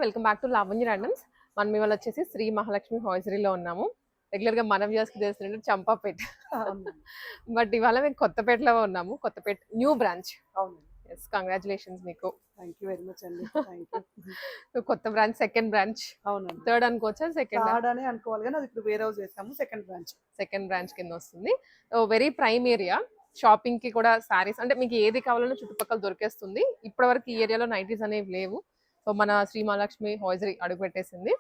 Welcome back to Lavanya randoms. మనం ఇవాళ వచ్చేసి శ్రీ మహాలక్ష్మి హాజరీలో ఉన్నాము. రెగ్యులర్గా మనం వ్యూస్కి తెలిసినట్టు చంపాపేట్, బట్ ఇవాళ మేము కొత్తపేటలో ఉన్నాము. Kothapeta new branch. అవును. ఎస్, కంగ్రాచులేషన్స్ మీకు. థ్యాంక్ యూ వెరీ మచ్ అండి. Thank you. కొత్త బ్రాంచ్, సెకండ్ బ్రాంచ్. అవునండి. థర్డ్ అనుకోవచ్చా? థర్డ్ అని అనుకోవాలి, కానీ అది ఇప్పుడు వేరే హౌస్ చేసాము. సెకండ్ బ్రాంచ్ కింద వస్తుంది. Very prime area. షాపింగ్ కి కూడా సారీస్ అంటే మీకు ఏది కావాలన్నా చుట్టుపక్కల దొరికేస్తుంది. ఇప్పటివరకు ఈ ఏరియాలో నైటీస్ అనేవి లేవు. సో మన శ్రీ మహాలక్ష్మి హాజరీ అడుగు పెట్టేసింది.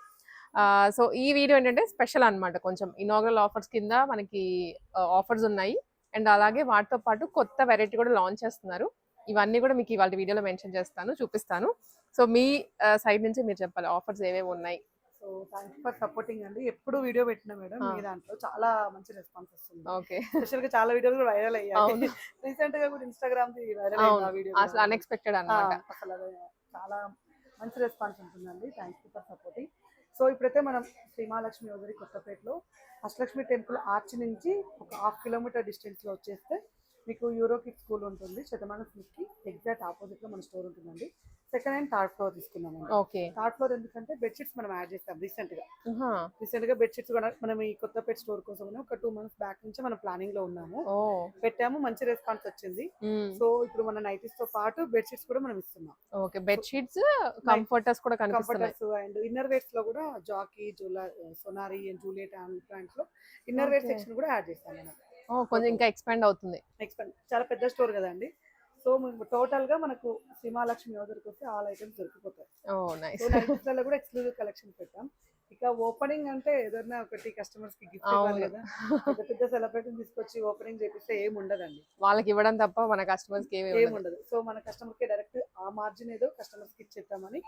సో ఈ వీడియో ఏంటంటే స్పెషల్ అన్నమాట. కొంచెం ఇనాగ్రల్ ఆఫర్స్ కింద మనకి ఆఫర్స్ ఉన్నాయి. అండ్ అలాగే వాటితో పాటు కొత్త వెరైటీ కూడా లాంచ్ చేస్తున్నారు. ఇవన్నీ కూడా మీకు ఇవాళ వీడియోలో మెన్షన్ చేస్తాను, చూపిస్తాను. సో మీ సైడ్ నుంచి మీరు చెప్పాలి ఆఫర్స్ ఏవేవి ఉన్నాయి. So thank you for supporting అండి. ఎప్పుడు వీడియో పెట్టినా మేడం మీ దాంట్లో చాలా మంచి రెస్పాన్స్ వస్తుంది. ఓకే, స్పెషల్ గా చాలా వీడియోలు కూడా వైరల్ అయ్యాయి. రీసెంట్ గా కూడా ఇన్స్టాగ్రామ్ ది వైరల్ అయిన వీడియో అసలు అన్ఎక్స్పెక్టెడ్ అన్నమాట. అసలు చాలా మంచి రెస్పాన్స్ ఉంటుందండి. Thank you for supporting. So ఇప్పుడైతే మనం శ్రీ మహాలక్ష్మి హాజరీ కొత్తపేటలో అష్టలక్ష్మి టెంపుల్ ఆర్చ్ నుంచి ఒక 1/2 కిలోమీటర్ డిస్టెన్స్ లో వచ్చేస్తే మీకు యూరో కిడ్స్ స్కూల్ ఉంటుంది. శతమానం స్కూల్కి ఎగ్జాక్ట్ ఆపోజిట్ లో మన స్టోర్ ఉంటుందండి. సెకండ్ అండ్ థర్డ్ ఫ్లోర్ తీసుకున్నాము. ఓకే, థర్డ్ ఫ్లోర్ ఎందుకంటే బెడ్షీట్స్ మనం యాడ్ చేస్తాం రీసెంట్ గా బెడ్షీట్స్ కూడా మనం ఈ కొత్తపేట స్టోర్ కోసం ఒక 2 months బ్యాక్ నుంచి మనం ప్లానింగ్ లో ఉన్నాము. పెట్టాము, మంచి రెస్పాన్స్ వచ్చింది. సో ఇప్పుడు మన నైటీస్ తో పాటు బెడ్షీట్స్ కూడా మనం ఇస్తున్నాం. ఓకే, బెడ్షీట్స్, కంఫర్టర్స్ కూడా కనిపిస్తున్నాయి. కంఫర్టర్స్ అండ్ ఇన్నర్ వేర్స్ లో కూడా జాకీ, సోనారి అండ్ జూలియట్ బ్రాండ్స్ లో ఇన్నర్ వేర్ సెక్షన్ కూడా యాడ్ చేస్తాం మనం. కొంచెం ఇంకా ఎక్స్పాండ్ అవుతుంది. చాలా పెద్ద స్టోర్ కదండి. సో టోటల్ గా మనకు శ్రీ మహాలక్ష్మి హాజరీకి వస్తే ఆల్ ఐటమ్స్ దొరికిపోతాయి. నైటీస్లలో కూడా ఎక్స్క్లూజివ్ కలెక్షన్ పెట్టాం. ఇక ఓపెనింగ్ అంటే ఏదైనా ఒకటి కస్టమర్స్ కి గిఫ్ట్ ఇవ్వాలి కదా. పెద్ద సెలబ్రిటీ తీసుకొచ్చి ఓపెనింగ్ చేపిస్తే ఏమి ఉండదండి, వాళ్ళకి ఇవ్వడం తప్ప మన కస్టమర్స్ కి ఏమి ఉండదు. సో మన కస్టమర్ కి డైరెక్ట్ ఆ మార్జిన్ ఏదో కస్టమర్స్ కి ఇచ్చేద్దామని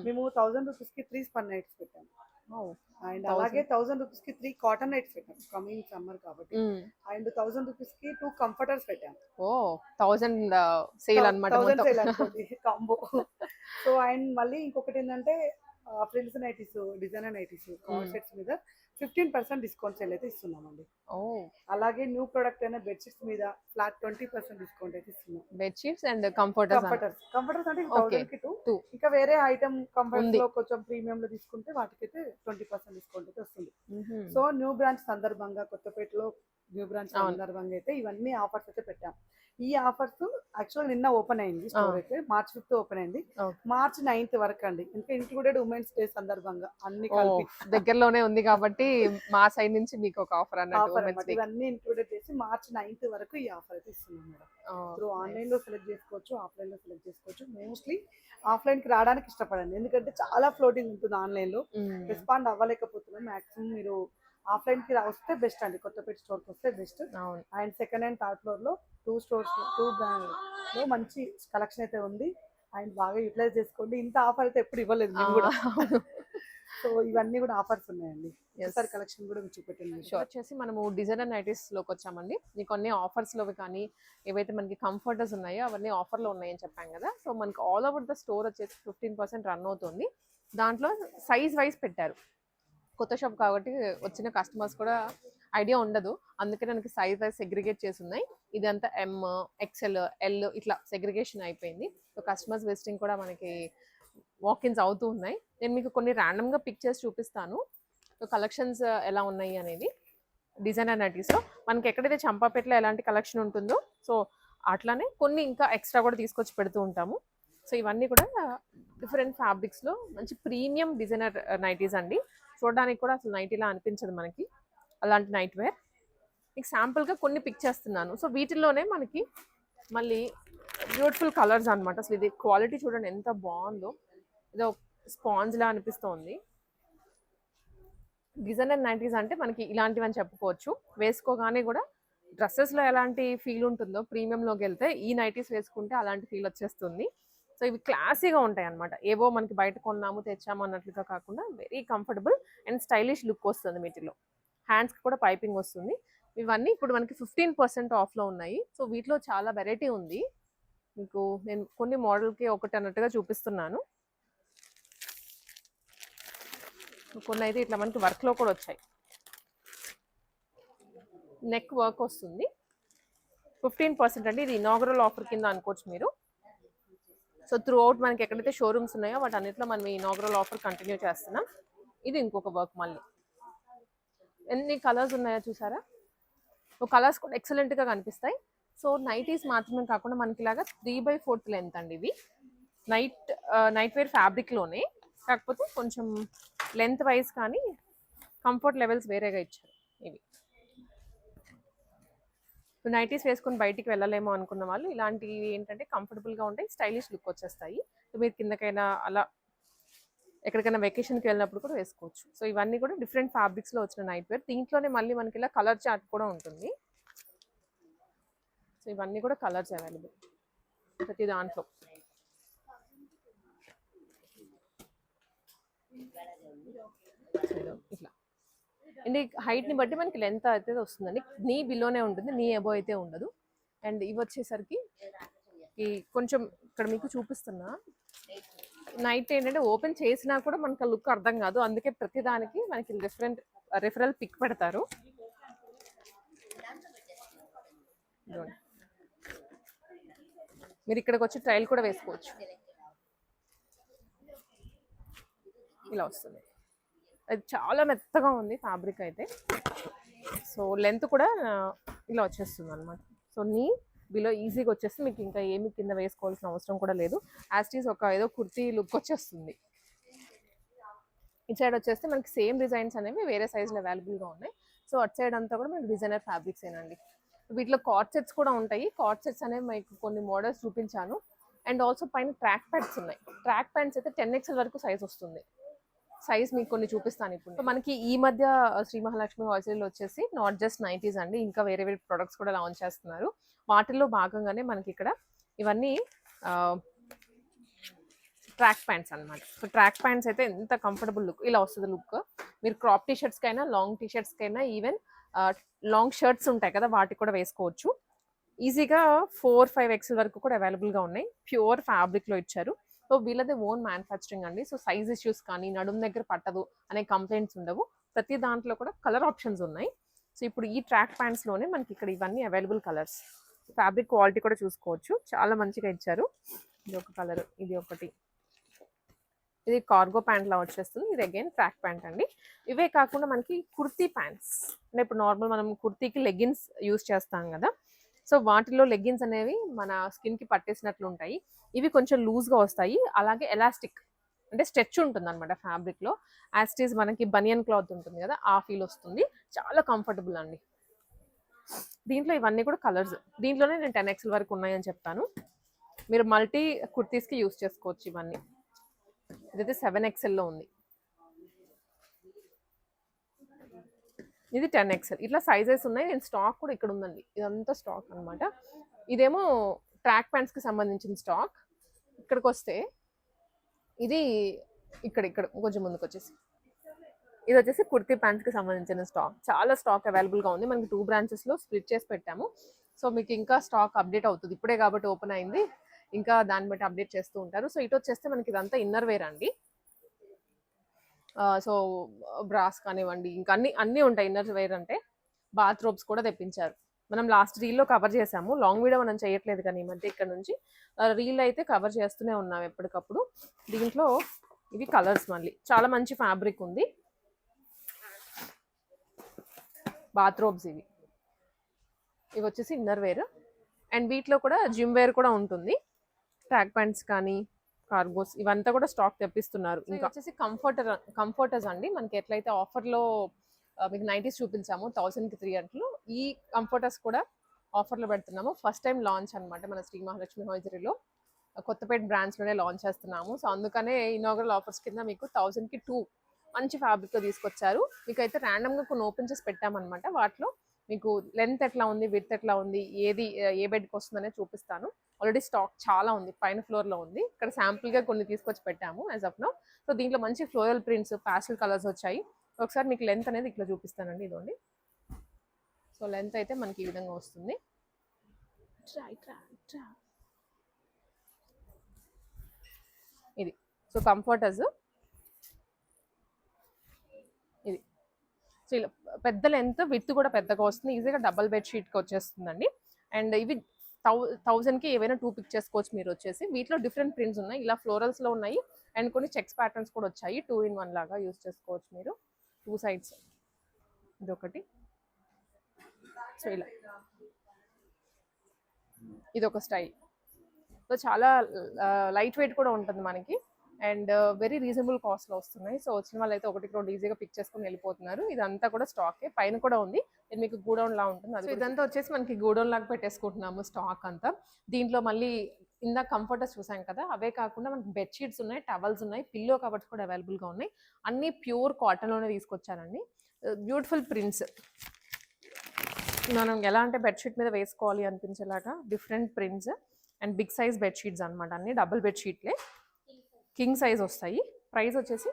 మేము 1000 రూపీస్ కి 3 స్పన్ నైట్స్ పెట్టాము. అండ్ అలాగే 1000 రూపీస్ కి 3 కాటన్ నైట్స్ పెట్టాం, కమింగ్ సమ్మర్ కాబట్టి. అండ్ 1000 రూపీస్ కి 2 కంఫర్టర్స్ పెట్టాం. 1000 సేల్ అన్నమాట, కాంబో. సో అండ్ మళ్ళీ ఇంకొకటి ఏంటంటే frills nighties, designer nighties, call sets మీద 15% డిస్కౌంట్ సేల్ అయితే ఇస్తున్నామండి. అలాగే న్యూ ప్రొడక్ట్ అయిన బెడ్షీట్స్ మీద ఫ్లాట్ 20% డిస్కౌంట్ అయితే ఇస్తున్నాం. బెడ్షీట్స్ అండ్ కంఫర్టర్స్ అంటే 1000 కి 2. ఇంకా వేరే ఐటమ్ కంఫర్ట్ లో కొంచెం ప్రీమియం లో తీసుకుంటే వాటికైతే 20% డిస్కౌంట్ అయితే వస్తుంది. సో న్యూ బ్రాంచ్ సందర్భంగా, కొత్తపేటలో న్యూ బ్రాంచ్ సందర్భంగా అయితే ఇవన్నీ ఆఫర్స్ అయితే పెట్టాం. ఈ ఆఫర్స్ యాక్చువల్ నిన్న ఓపెన్ అయింది స్టోర్ అయితే, March 5th ఓపెన్ అయింది. March 9th వరకు అండి. ఇంకా ఇంక్లూడెడ్ ఉమెన్స్ డే సందర్భంగా అన్ని కలిపి దగ్గరలోనే ఉంది కాబట్టి మా సైడ్ నుంచి మీకు ఒక ఆఫర్ అన్నట్టు ఇవన్నీ ఇంక్లూడెడ్ చేసి March 9th వరకు ఈ ఆఫర్ అయితే ఇస్తున్నాం మేడం. ఇప్పుడు ఆన్లైన్ లో సెలెక్ట్ చేసుకోవచ్చు, ఆఫ్లైన్ లో సెలెక్ట్ చేసుకోవచ్చు. మోస్ట్లీ ఆఫ్లైన్ కి రావడానికి ఇష్టపడండి, ఎందుకంటే చాలా ఫ్లోటింగ్ ఉంటుంది ఆన్లైన్ లో. రెస్పాండ్ అవ్వలేకపోతున్నాం. మాక్సిమం మీరు ఆఫ్లైన్ కి వస్తే బెస్ట్ అండి, కొత్తపేట స్టోర్ కి వస్తే best. And second and third floor లో 2 స్టోర్స్ 2 బ్రాండ్ లో మంచి కలెక్షన్ అయితే ఉంది. అండ్ బాగా యూటిలైజ్ చేసుకోండి. ఇంత ఆఫర్ అయితే ఎప్పుడు ఇవ్వలేదు మేము కూడా. సో ఇవన్నీ కూడా ఆఫర్స్ ఉన్నాయండి. ఒకసారి కలెక్షన్ కూడా చూపెట్టండి. వచ్చేసి మనము డిజైనర్ నైటీస్ లోకి వచ్చామండి. మీకు కొన్ని ఆఫర్స్ లో కానీ ఏవైతే మనకి కంఫర్టర్స్ ఉన్నాయో అవన్నీ ఆఫర్ లో ఉన్నాయని చెప్పాం కదా. సో మనకి ఆల్ ఓవర్ ద స్టోర్ వచ్చేసి 15% రన్ అవుతుంది. దాంట్లో సైజ్ వైజ్ పెట్టారు. కొత్త షాప్ కాబట్టి వచ్చిన కస్టమర్స్ కూడా ఐడియా ఉండదు, అందుకే మనకి సైజ్ వైజ్ సెగ్రిగేట్ చేసి ఉన్నాయి. ఇదంతా M, XL, L ఇట్లా సెగ్రిగేషన్ అయిపోయింది. సో కస్టమర్స్ విజిటింగ్ కూడా మనకి వాకిన్స్ అవుతూ ఉన్నాయి. నేను మీకు కొన్ని ర్యాండమ్గా పిక్ చేసి చూపిస్తాను. సో కలెక్షన్స్ ఎలా ఉన్నాయి అనేది. డిజైనర్ నైటీస్లో మనకి ఎక్కడైతే చంపాపేటలో ఎలాంటి కలెక్షన్ ఉంటుందో సో అట్లానే కొన్ని ఇంకా ఎక్స్ట్రా కూడా తీసుకొచ్చి పెడుతూ ఉంటాము. సో ఇవన్నీ కూడా డిఫరెంట్ ఫ్యాబ్రిక్స్లో మంచి ప్రీమియం డిజైనర్ నైటీస్ అండి. చూడడానికి కూడా అసలు నైటీలా అనిపించదు మనకి, అలాంటి నైట్ వేర్. మీకు శాంపుల్గా కొన్ని పిక్ చేస్తున్నాను. సో వీటిల్లోనే మనకి మళ్ళీ బ్యూటిఫుల్ కలర్స్ అనమాట. అసలు ఇది క్వాలిటీ చూడండి ఎంత బాగుందో, ఇదో స్పాంజ్లా అనిపిస్తోంది. డిజైనర్ నైటీస్ అంటే మనకి ఇలాంటివి అని చెప్పుకోవచ్చు. వేసుకోగానే కూడా డ్రెస్సెస్లో ఎలాంటి ఫీల్ ఉంటుందో ప్రీమియంలోకి వెళ్తే ఈ నైటీస్ వేసుకుంటే అలాంటి ఫీల్ వచ్చేస్తుంది. సో ఇవి క్లాసీగా ఉంటాయి అనమాట. ఏవో మనకి బయట కొన్నాము తెచ్చాము అన్నట్లుగా కాకుండా very comfortable and stylish look వస్తుంది వీటిలో. హ్యాండ్స్కి కూడా పైపింగ్ వస్తుంది. ఇవన్నీ ఇప్పుడు మనకి 15% ఆఫ్లో ఉన్నాయి. సో వీటిలో చాలా వెరైటీ ఉంది. మీకు నేను కొన్ని మోడల్కి ఒకటి అన్నట్టుగా చూపిస్తున్నాను. కొన్ని అయితే ఇట్లా మనకి వర్క్లో కూడా వచ్చాయి. నెక్ వర్క్ వస్తుంది. 15% అండి. ఇది ఇనాగరల్ ఆఫర్ కింద అనుకోవచ్చు మీరు. సో సో త్రూ అవుట్ మనకి ఎక్కడైతే షోరూమ్స్ ఉన్నాయో వాటన్నిటిలో మనం ఈ ఇనాగరల్ ఆఫర్ కంటిన్యూ చేస్తున్నాం. ఇది ఇంకొక వర్క్ మళ్ళీ. ఎన్ని కలర్స్ ఉన్నాయో చూసారా? సో కలర్స్ కూడా ఎక్సలెంట్గా కనిపిస్తాయి. సో నైటీస్ మాత్రమే కాకుండా మనకి ఇలాగా 3/4 లెంత్ అండి ఇవి. నైట్ వేర్ ఫ్యాబ్రిక్లోనే, కాకపోతే కొంచెం లెంత్ వైజ్ కానీ కంఫర్ట్ లెవెల్స్ వేరేగా ఇచ్చారు ఇవి. నైటీస్ వేసుకొని బయటికి వెళ్ళలేమో అనుకున్న వాళ్ళు ఇలాంటివి ఏంటంటే కంఫర్టబుల్గా ఉంటాయి, స్టైలిష్ లుక్ వచ్చేస్తాయి. సో మీరు కిందకైనా అలా ఎక్కడికైనా వెకేషన్కి వెళ్ళినప్పుడు కూడా వేసుకోవచ్చు. సో ఇవన్నీ కూడా డిఫరెంట్ ఫ్యాబ్రిక్స్లో వచ్చిన నైట్ వేర్. దీంట్లోనే మళ్ళీ మనకి ఇలా కలర్ చార్ట్ కూడా ఉంటుంది. సో ఇవన్నీ కూడా కలర్స్ అవైలబుల్ ప్రతి దాంట్లో. ఇట్లా అండ్ హైట్ని బట్టి మనకి లెంత్ అయితే వస్తుందండి. నీ బిలోనే ఉంటుంది, నీ అబో అయితే ఉండదు. అండ్ ఇవి వచ్చేసరికి ఈ కొంచెం ఇక్కడ మీకు చూపిస్తున్నా, నైట్ ఏంటంటే ఓపెన్ చేసినా కూడా మనకు లుక్ అర్థం కాదు, అందుకే ప్రతిదానికి మనకి రిఫరల్ పిక్ పెడతారు. మీరు ఇక్కడికి వచ్చి ట్రయల్ కూడా వేసుకోవచ్చు. ఇలా వస్తుంది, అది చాలా మెత్తగా ఉంది ఫ్యాబ్రిక్ అయితే. సో లెంత్ కూడా ఇలా వచ్చేస్తుంది అనమాట. సో నీ బిలో ఈజీగా వచ్చేసి మీకు ఇంకా ఏమి కింద వేసుకోవాల్సిన అవసరం కూడా లేదు. యాస్టీస్ ఒక ఏదో కుర్తీ లుక్ వచ్చేస్తుంది. ఇటు సైడ్ వచ్చేస్తే మనకి సేమ్ డిజైన్స్ అనేవి వేరే సైజులో అవైలబుల్గా ఉన్నాయి. సో అటు సైడ్ అంతా కూడా మనకి డిజైనర్ ఫ్యాబ్రిక్స్ ఏనండి. వీటిలో కార్డ్ సెట్స్ కూడా ఉంటాయి. కార్డ్ సెట్స్ అనేవి మీకు కొన్ని మోడల్స్ చూపించాను. అండ్ ఆల్సో పైన ట్రాక్ ప్యాంట్స్ ఉన్నాయి. ట్రాక్ ప్యాంట్స్ అయితే 10XL వరకు సైజ్ వస్తుంది. సైజ్ మీకు కొన్ని చూపిస్తాను ఇప్పుడు. సో మనకి ఈ మధ్య శ్రీ మహాలక్ష్మి హోల్సేల్ వచ్చేసి నాట్ జస్ట్ నైటీస్ అండి, ఇంకా వేరే వేరే ప్రొడక్ట్స్ కూడా లాంచ్ చేస్తున్నారు. వాటిల్లో భాగంగానే మనకి ఇక్కడ ఇవన్నీ ట్రాక్ ప్యాంట్స్ అనమాట. సో ట్రాక్ ప్యాంట్స్ అయితే ఎంత కంఫర్టబుల్ లుక్ ఇలా వస్తుంది లుక్. మీరు క్రాప్ టీషర్ట్స్కైనా, లాంగ్ టీషర్ట్స్కైనా, ఈవెన్ లాంగ్ షర్ట్స్ ఉంటాయి కదా వాటికి కూడా వేసుకోవచ్చు. ఈజీగా 4-5XL వరకు కూడా అవైలబుల్గా ఉన్నాయి. ప్యూర్ ఫ్యాబ్రిక్లో ఇచ్చారు. సో వీళ్ళది ఓన్ మ్యానుఫ్యాక్చరింగ్ అండి. సో సైజ్ ఇష్యూస్ కానీ, నడుము దగ్గర పట్టదు అనే కంప్లైంట్స్ ఉండవు. ప్రతి దాంట్లో కూడా కలర్ ఆప్షన్స్ ఉన్నాయి. సో ఇప్పుడు ఈ ట్రాక్ ప్యాంట్స్లోనే మనకి ఇక్కడ ఇవన్నీ అవైలబుల్ కలర్స్. ఫ్యాబ్రిక్ క్వాలిటీ కూడా చూసుకోవచ్చు, చాలా మంచిగా ఇచ్చారు. ఇది ఒక కలర్, ఇది ఒకటి, ఇది కార్గో ప్యాంట్ లా వచ్చేస్తుంది. ఇది అగైన్ ట్రాక్ ప్యాంట్ అండి. ఇవే కాకుండా మనకి కుర్తీ ప్యాంట్స్ అంటే ఇప్పుడు నార్మల్ మనం కుర్తీకి లెగ్గిన్స్ యూస్ చేస్తాం కదా, సో వాటిలో లెగ్గిన్స్ అనేవి మన స్కిన్కి పట్టేసినట్లు ఉంటాయి. ఇవి కొంచెం లూజ్గా వస్తాయి, అలాగే ఎలాస్టిక్ అంటే స్ట్రెచ్ ఉంటుంది అనమాట ఫ్యాబ్రిక్లో. యాస్టీస్ మనకి బనియన్ క్లాత్ ఉంటుంది కదా, ఆ ఫీల్ వస్తుంది. చాలా కంఫర్టబుల్ అండి. దీంట్లో ఇవన్నీ కూడా కలర్స్. దీంట్లోనే నేను 10XL వరకు ఉన్నాయని చెప్తాను. మీరు మల్టీ కుర్తీస్కి యూస్ చేసుకోవచ్చు ఇవన్నీ. ఇదైతే 7XLలో ఉంది, ఇది 10XL. ఇట్లా సైజెస్ ఉన్నాయి. నేను స్టాక్ కూడా ఇక్కడ ఉందండి, ఇదంతా స్టాక్ అనమాట. ఇదేమో ట్రాక్ ప్యాంట్స్కి సంబంధించిన స్టాక్. ఇక్కడికి వస్తే ఇది ఇక్కడ కొంచెం ముందుకు వచ్చేసి ఇది వచ్చేసి కుర్తీ ప్యాంట్స్కి సంబంధించిన స్టాక్. చాలా స్టాక్ అవైలబుల్గా ఉంది. మనకి 2 బ్రాంచెస్లో స్ప్లిట్ చేసి పెట్టాము. సో మీకు ఇంకా స్టాక్ అప్డేట్ అవుతుంది, ఇప్పుడే కాబట్టి ఓపెన్ అయింది, ఇంకా దాన్ని బట్టి అప్డేట్ చేస్తూ ఉంటారు. సో ఇటు వచ్చేస్తే మనకి ఇదంతా ఇన్నర్ వేర్ అండి. సో బ్రాస్ కానివ్వండి, ఇంకా అన్నీ ఉంటాయి ఇన్నర్ వేర్ అంటే. బాత్ రోబ్స్ కూడా తెప్పించారు. మనం లాస్ట్ రీల్లో కవర్ చేసాము, లాంగ్ వీడియో మనం చేయట్లేదు కానీ ఈ మధ్య ఇక్కడ నుంచి రీల్ అయితే కవర్ చేస్తూనే ఉన్నాం ఎప్పటికప్పుడు. దీంట్లో ఇవి కలర్స్ మళ్ళీ చాలా మంచి ఫ్యాబ్రిక్ ఉంది. బాత్ రోబ్స్ ఇవి వచ్చేసి ఇన్నర్ వేర్. అండ్ వీటిలో కూడా జిమ్ వేర్ కూడా ఉంటుంది. ట్రాక్ ప్యాంట్స్ కానీ, కార్గోస్ ఇవంతా కూడా స్టాక్ తెప్పిస్తున్నారు. ఇంకా వచ్చేసి కంఫర్టర్స్ అండి. మనకి ఎట్లయితే ఆఫర్లో మీకు నైటీస్ చూపించాము 1000కి 3 గంటలు, ఈ కంఫర్టర్స్ కూడా ఆఫర్లో పెడుతున్నాము. ఫస్ట్ టైం లాంచ్ అనమాట మన శ్రీ మహాలక్ష్మి హోల్సేల్లో. కొత్తపేట బ్రాంచ్లోనే లాంచ్ చేస్తున్నాము. సో అందుకనే ఇనాగరల్ ఆఫర్స్ కింద మీకు 1000కి 2 మంచి ఫ్యాబ్రిక్తో తీసుకొచ్చారు. మీకైతే ర్యాండమ్గా కొన్ని ఓపెన్ చేసి పెట్టామన్నమాట. వాటిలో మీకు లెంత్ ఎట్లా ఉంది, విడ్త్ ఎట్లా ఉంది, ఏది ఏ బెడ్కి వస్తుందనే చూపిస్తాను. ఆల్రెడీ స్టాక్ చాలా ఉంది, పైన ఫ్లోర్లో ఉంది. ఇక్కడ శాంపుల్గా కొన్ని తీసుకొచ్చి పెట్టాము యాజ్ ఆఫ్ నౌ. సో దీంట్లో మంచి ఫ్లోరల్ ప్రింట్స్, ప్యాస్టల్ కలర్స్ వచ్చాయి. ఒకసారి మీకు లెంత్ అనేది ఇట్లా చూపిస్తానండి, ఇదండి. సో లెంత్ అయితే మనకి ఈ విధంగా వస్తుంది. ఇది సో కంఫర్టర్స్ ఇది. సో ఇలా పెద్ద లెంత్, విత్ కూడా పెద్దగా వస్తుంది. ఈజీగా డబల్ బెడ్షీట్కి వచ్చేస్తుందండి. అండ్ ఇవి 1000కి ఏవైనా 2 పిక్ చేసుకోవచ్చు మీరు వచ్చేసి. వీటిలో డిఫరెంట్ ప్రింట్స్ ఉన్నాయి, ఇలా ఫ్లోరల్స్లో ఉన్నాయి అండ్ కొన్ని చెక్స్ ప్యాటర్న్స్ కూడా వచ్చాయి. 2 in 1 లాగా యూస్ చేసుకోవచ్చు మీరు, 2 సైడ్స్. ఇదొకటి, సో ఇలా ఇదొక స్టైల్. సో చాలా లైట్ వెయిట్ కూడా ఉంటుంది మనకి అండ్ వెరీ రీజనబుల్ కాస్ట్లో వస్తున్నాయి. సో వచ్చిన వాళ్ళు అయితే 1-2 ఈజీగా పిక్ చేసుకుని వెళ్ళిపోతున్నారు. ఇదంతా కూడా స్టాకే, పైన కూడా ఉంది, ఇది మీకు గూడౌన్ లా ఉంటుంది. అది ఇదంతా వచ్చేసి మనకి గూడౌన్ లాగా పెట్టేసుకుంటున్నాము స్టాక్ అంతా. దీంట్లో మళ్ళీ ఇందాక కంఫర్టర్స్ చూసాం కదా, అవే కాకుండా మనకి బెడ్షీట్స్ ఉన్నాయి, టవల్స్ ఉన్నాయి, పిల్లో కవర్స్ కూడా అవైలబుల్గా ఉన్నాయి. అన్నీ ప్యూర్ కాటన్లోనే తీసుకొచ్చానండి. బ్యూటిఫుల్ ప్రింట్స్, మనం ఎలా అంటే బెడ్షీట్ మీద వేసుకోవాలి అనిపించేలాగా different prints and big size bedsheets అనమాట. అన్ని డబుల్ బెడ్షీట్లే, కింగ్ సైజ్ వస్తాయి. ప్రైస్ వచ్చేసి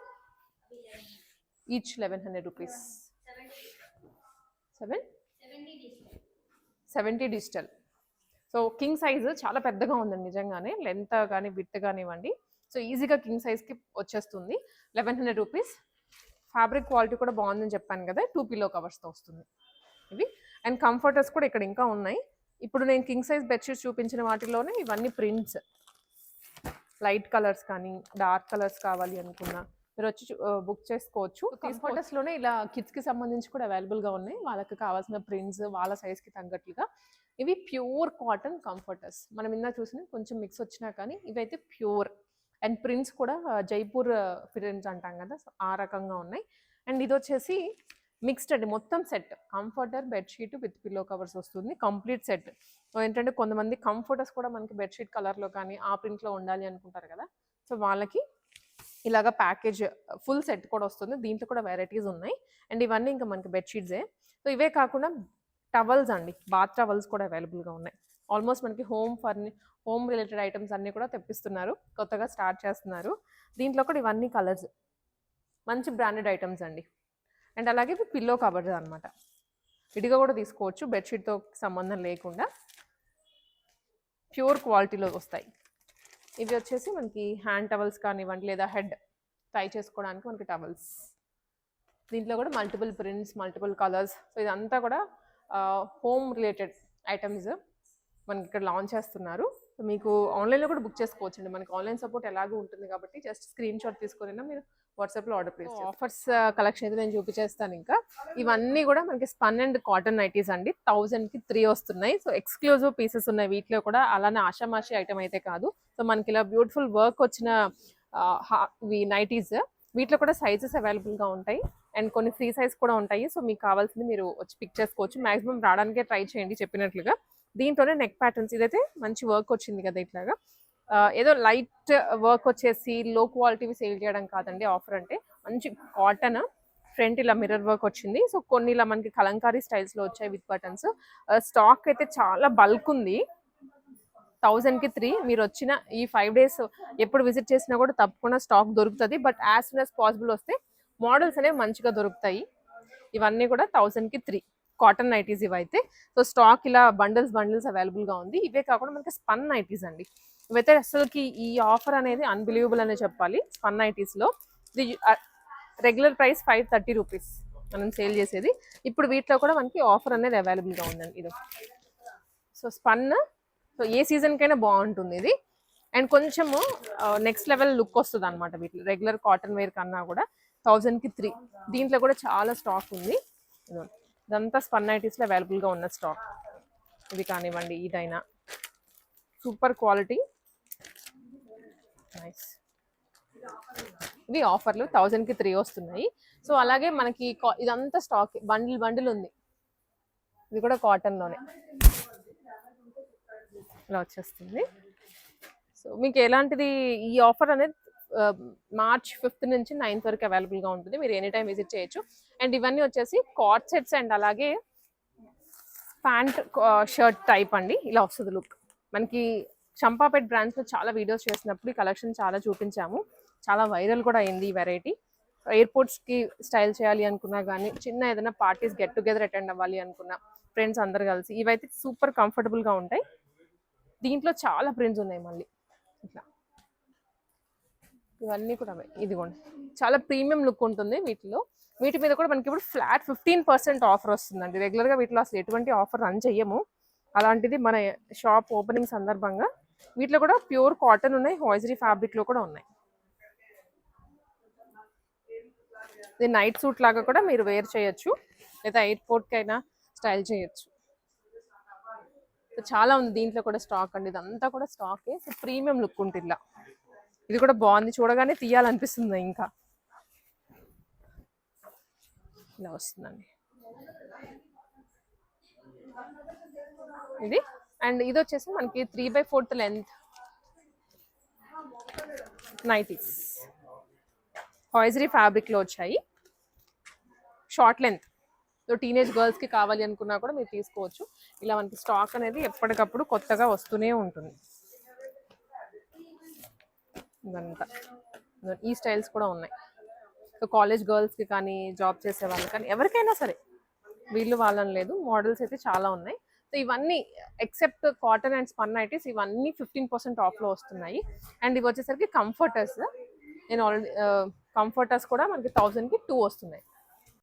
each 1100 rupees. 70 digital. So king size చాలా పెద్దగా ఉందండి నిజంగానే, లెంత్ కానీ విడ్త్ కానివ్వండి. సో ఈజీగా కింగ్ సైజ్కి వచ్చేస్తుంది. 1100 రూపీస్. ఫ్యాబ్రిక్ క్వాలిటీ కూడా బాగుందని చెప్పాను కదా, 2 పిల్లో కవర్స్తో వస్తుంది ఇవి. అండ్ కంఫర్టర్స్ కూడా ఇక్కడ ఇంకా ఉన్నాయి. ఇప్పుడు నేను కింగ్ సైజ్ బెడ్షీట్స్ చూపించిన వాటిలోనే ఇవన్నీ ప్రింట్స్, లైట్ కలర్స్ కానీ డార్క్ కలర్స్ కావాలి అనుకున్నా మీరు వచ్చి బుక్ చేసుకోవచ్చు. కంఫర్టర్స్లోనే ఇలా కిడ్స్కి సంబంధించి కూడా అవైలబుల్గా ఉన్నాయి, వాళ్ళకి కావాల్సిన ప్రింట్స్ వాళ్ళ సైజ్కి తగ్గట్లుగా. ఇవి ప్యూర్ కాటన్ కంఫర్టర్స్. మనం ఇందా చూసిన కొంచెం మిక్స్ వచ్చినా కానీ ఇవైతే ప్యూర్ అండ్ ప్రింట్స్ కూడా జైపూర్ ప్రింట్స్ అంటాం కదా, ఆ రకంగా ఉన్నాయి. అండ్ ఇది వచ్చేసి మిక్స్డ్ అండి, మొత్తం set, comforter bedsheet with pillow covers వస్తుంది, కంప్లీట్ సెట్. ఏంటంటే కొంతమంది కంఫర్టర్స్ కూడా మనకి బెడ్షీట్ కలర్లో కానీ ఆ ప్రింట్లో ఉండాలి అనుకుంటారు కదా, సో వాళ్ళకి ఇలాగ ప్యాకేజ్ ఫుల్ సెట్ కూడా వస్తుంది. దీంట్లో కూడా వెరైటీస్ ఉన్నాయి అండ్ ఇవన్నీ ఇంకా మనకి బెడ్షీట్సే. సో ఇవే కాకుండా టవల్స్ అండి, బాత్ టవల్స్ కూడా అవైలబుల్గా ఉన్నాయి. ఆల్మోస్ట్ మనకి హోమ్ రిలేటెడ్ ఐటమ్స్ అన్నీ కూడా తెప్పిస్తున్నారు, కొత్తగా స్టార్ట్ చేస్తున్నారు. దీంట్లో కూడా ఇవన్నీ కలర్స్, మంచి బ్రాండెడ్ ఐటమ్స్ అండి. అండ్ అలాగే ఇవి పిల్లో కవర్స్ అనమాట, విడిగా కూడా తీసుకోవచ్చు, బెడ్షీట్తో సంబంధం లేకుండా ప్యూర్ క్వాలిటీలో వస్తాయి. ఇవి వచ్చేసి మనకి హ్యాండ్ టవల్స్ కానివ్వండి లేదా హెడ్ టై చేసుకోవడానికి మనకి టవల్స్. దీంట్లో కూడా multiple prints, multiple colours. So ఇదంతా కూడా హోమ్ రిలేటెడ్ ఐటమ్స్ మనకి ఇక్కడ లాంచ్ చేస్తున్నారు. సో మీకు ఆన్లైన్లో కూడా బుక్ చేసుకోవచ్చు అండి, మనకి ఆన్లైన్ సపోర్ట్ ఎలాగో ఉంటుంది కాబట్టి జస్ట్ స్క్రీన్ షాట్ తీసుకుని మీరు వాట్సాప్లో ఆర్డర్ ప్లేస్. ఆఫర్స్ కలెక్షన్ అయితే నేను చూపించేస్తాను. ఇంకా ఇవన్నీ కూడా మనకి స్పన్ అండ్ కాటన్ నైటీస్ అండి, 1000కి 3 వస్తున్నాయి. సో ఎక్స్క్లూజివ్ పీసెస్ ఉన్నాయి వీటిలో కూడా, అలానే ఆషామాషి ఐటమ్ అయితే కాదు. సో మనకి ఇలా బ్యూటిఫుల్ వర్క్ వచ్చిన నైటీస్, వీటిలో కూడా సైజెస్ అవైలబుల్గా ఉంటాయి అండ్ కొన్ని ఫ్రీ సైజ్ కూడా ఉంటాయి. సో మీకు కావాల్సింది మీరు వచ్చి పిక్ చేసుకోవచ్చు. మ్యాక్సిమం రావడానికే ట్రై చేయండి చెప్పినట్లుగా. దీంట్లోనే నెక్ ప్యాటర్న్స్, ఇదైతే మంచి వర్క్ వచ్చింది కదా ఇట్లాగా, ఏదో లైట్ వర్క్ వచ్చేసి లో క్వాలిటీవి సేల్ చేయడం కాదండి ఆఫర్ అంటే. మంచి కాటన్, ఫ్రంట్ ఇలా మిర్రర్ వర్క్ వచ్చింది. సో కొన్ని ఇలా మనకి కలంకారీ స్టైల్స్లో వచ్చాయి విత్ బటన్స్. స్టాక్ అయితే చాలా బల్క్ ఉంది. 1000కి 3. మీరు వచ్చిన ఈ 5 days ఎప్పుడు విజిట్ చేసినా కూడా తప్పకుండా స్టాక్ దొరుకుతుంది. But as soon as possible వస్తే మోడల్స్ అనేవి మంచిగా దొరుకుతాయి. ఇవన్నీ కూడా 1000కి 3 కాటన్ నైటీస్ ఇవైతే. సో స్టాక్ ఇలా బండిల్స్ అవైలబుల్గా ఉంది. ఇవే కాకుండా మనకి స్పన్ నైటీస్ అండి, ఇవైతే అసలుకి ఈ ఆఫర్ అనేది అన్బిలీవబుల్ అనే చెప్పాలి. స్పన్ నైటీస్లో ఇది రెగ్యులర్ ప్రైస్ 530 రూపీస్ మనం సేల్ చేసేది. ఇప్పుడు వీటిలో కూడా మనకి ఆఫర్ అనేది అవైలబుల్గా ఉందండి. ఇది సో స్పన్, సో ఏ సీజన్కైనా బాగుంటుంది ఇది. అండ్ కొంచెము నెక్స్ట్ లెవెల్ లుక్ వస్తుంది అనమాట వీటిలో, రెగ్యులర్ కాటన్ వేర్ కన్నా కూడా. 1000కి 3. దీంట్లో కూడా చాలా స్టాక్ ఉంది. ఇదంతా స్పన్ నైటీస్లో అవైలబుల్గా ఉన్న స్టాక్. ఇది కానివ్వండి, ఇదైనా సూపర్ క్వాలిటీ, నైస్. ఇవి ఆఫర్లు 1000కి 3 వస్తున్నాయి. సో అలాగే మనకి ఇదంతా స్టాక్ బండిల్ ఉంది, ఇది కూడా కాటన్లోనే ఇలా వచ్చేస్తుంది. సో మీకు ఎలాంటిది ఈ ఆఫర్ అనేది March 5th నుంచి 9th వరకు అవైలబుల్గా ఉంటుంది, మీరు ఎనీ టైం విజిట్ చేయొచ్చు. అండ్ ఇవన్నీ వచ్చేసి కార్డ్ సెట్స్ అండ్ అలాగే ప్యాంట్ షర్ట్ టైప్ అండి, ఇలా వస్తుంది లుక్. మనకి చంపాపేట్ బ్రాండ్స్లో చాలా వీడియోస్ చేసినప్పుడు ఈ కలెక్షన్ చాలా చూపించాము, చాలా వైరల్ కూడా అయింది ఈ వెరైటీ. ఎయిర్పోర్ట్స్కి స్టైల్ చేయాలి అనుకున్నా కానీ, చిన్న ఏదైనా పార్టీస్ గెట్ టుగెదర్ అటెండ్ అవ్వాలి అనుకున్నా ఫ్రెండ్స్ అందరు కలిసి, ఇవైతే సూపర్ కంఫర్టబుల్గా ఉంటాయి. దీంట్లో చాలా ప్రింట్స్ ఉన్నాయి మళ్ళీ ఇట్లా, ఇవన్నీ కూడా ఇదిగోండి చాలా ప్రీమియం లుక్ ఉంటుంది వీటిలో. వీటి మీద కూడా మనకి ఇప్పుడు ఫ్లాట్ 15% ఆఫర్ వస్తుందండి. రెగ్యులర్గా వీటిలో అసలు ఎటువంటి ఆఫర్ రన్ చెయ్యము, అలాంటిది మన షాప్ ఓపెనింగ్ సందర్భంగా వీటిలో కూడా ప్యూర్ కాటన్ ఉన్నాయి, హాయిజరీ ఫ్యాబ్రిక్లో కూడా ఉన్నాయి. ఇది నైట్ సూట్ లాగా కూడా మీరు వేర్ చేయొచ్చు, లేదా ఎయిర్పోర్ట్కి అయినా స్టైల్ చేయొచ్చు. సో చాలా ఉంది దీంట్లో కూడా స్టాక్ అండి, ఇదంతా కూడా స్టాకే. సో ప్రీమియం లుక్ ఉంటుంది ఇలా. ఇది కూడా బాగుంది, చూడగానే తీయాలనిపిస్తుంది. ఇంకా ఇలా వస్తుందండి ఇది. అండ్ ఇది వచ్చేసి మనకి 3/4 లెంత్ నైటీస్, హాయిజరీ ఫ్యాబ్రిక్లో వచ్చాయి, షార్ట్ లెంత్. సో టీనేజ్ గర్ల్స్కి కావాలి అనుకున్నా కూడా మీరు తీసుకోవచ్చు. ఇలా మనకి స్టాక్ అనేది ఎప్పటికప్పుడు కొత్తగా వస్తూనే ఉంటుంది. ఇదంతా ఈ స్టైల్స్ కూడా ఉన్నాయి. సో కాలేజ్ గర్ల్స్కి కానీ, జాబ్ చేసే వాళ్ళకి కానీ, ఎవరికైనా సరే, వీళ్ళు వాళ్ళని లేదు, మోడల్స్ అయితే చాలా ఉన్నాయి. సో ఇవన్నీ except cotton and spun nighties ఇవన్నీ 15% ఆఫ్లో వస్తున్నాయి. అండ్ ఇవి వచ్చేసరికి కంఫర్టర్స్. నేను ఆల్రెడీ కంఫర్టర్స్ కూడా మనకి 1000కి 2 వస్తున్నాయి.